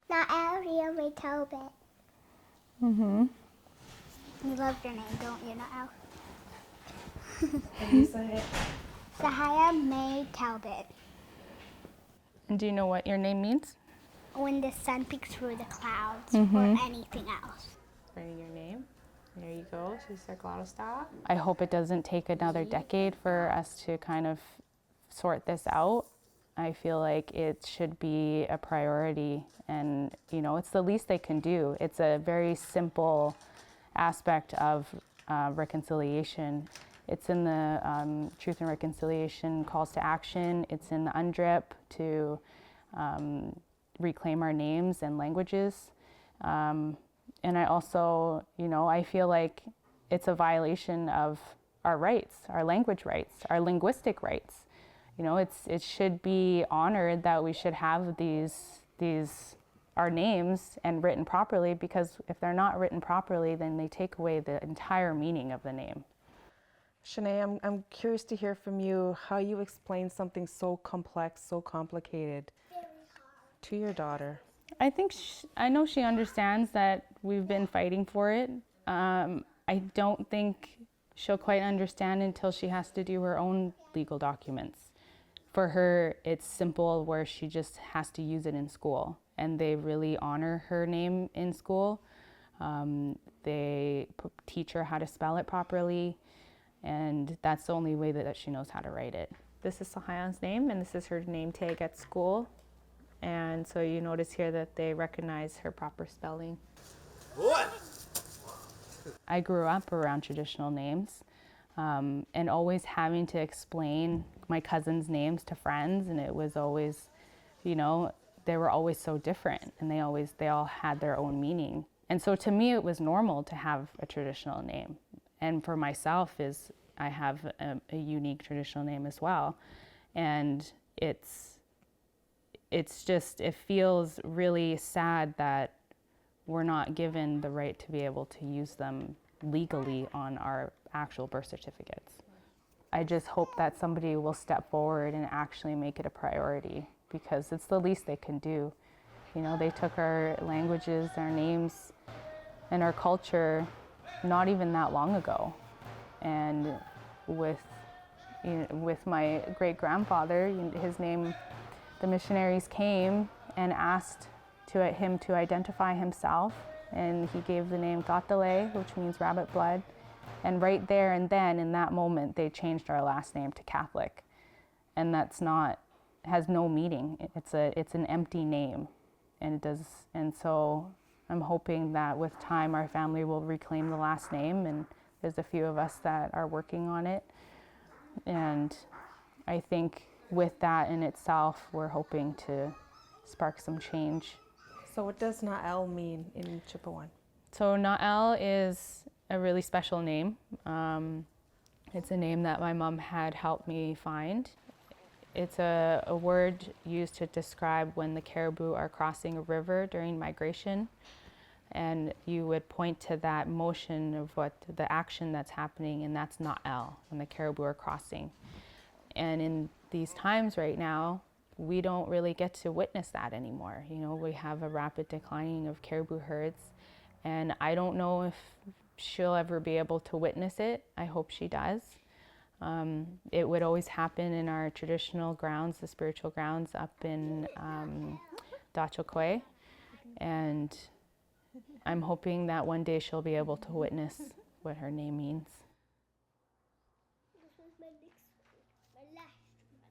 Not Al, me Talbot. Mm-hmm. You love your name, don't you, not Al? And you say it. Sahaya May Talbot. And do you know what your name means? When the sun peeks through the clouds, Mm-hmm. or anything else. Writing your name. There you go. I hope it doesn't take another decade for us to kind of sort this out. I feel like it should be a priority, and it's the least they can do. It's a very simple aspect of reconciliation. It's in the Truth and Reconciliation calls to action. It's in the UNDRIP to reclaim our names and languages. And I also, I feel like it's a violation of our rights, our language rights, our linguistic rights. It should be honored that we should have our names and written properly, because if they're not written properly, then they take away the entire meaning of the name. Shëné, I'm curious to hear from you how you explain something so complex, so complicated to your daughter. I know she understands that we've been fighting for it. I don't think she'll quite understand until she has to do her own legal documents. For her, it's simple, where she just has to use it in school, and they really honor her name in school. They teach her how to spell it properly, and that's the only way that she knows how to write it. This is Sahayan's name, and this is her name tag at school. And so you notice here that they recognize her proper spelling. What? I grew up around traditional names, and always having to explain my cousins' names to friends, and it was always, they were always so different, and they all had their own meaning. And so to me, it was normal to have a traditional name. And for myself, I have a unique traditional name as well. And it feels really sad that we're not given the right to be able to use them legally on our actual birth certificates. I just hope that somebody will step forward and actually make it a priority, because it's the least they can do. They took our languages, our names, and our culture not even that long ago. And with my great-grandfather, his name, the missionaries came and asked him to identify himself, and he gave the name Tatale, which means rabbit blood. And right there and then, in that moment, they changed our last name to Catholic. And has no meaning. It's an empty name. And so I'm hoping that with time our family will reclaim the last name, and there's a few of us that are working on it. And I think with that in itself, we're hoping to spark some change. So what does Na'el mean in Chipewyan? So Na'el is a really special name. It's a name that my mom had helped me find. It's a word used to describe when the caribou are crossing a river during migration. And you would point to that motion of the action that's happening, and that's Na'el, when the caribou are crossing. And in these times right now, we don't really get to witness that anymore. We have a rapid declining of caribou herds, and I don't know if she'll ever be able to witness it. I hope she does. It would always happen in our traditional grounds, the spiritual grounds up in Dachokwe, and I'm hoping that one day she'll be able to witness what her name means. This was my last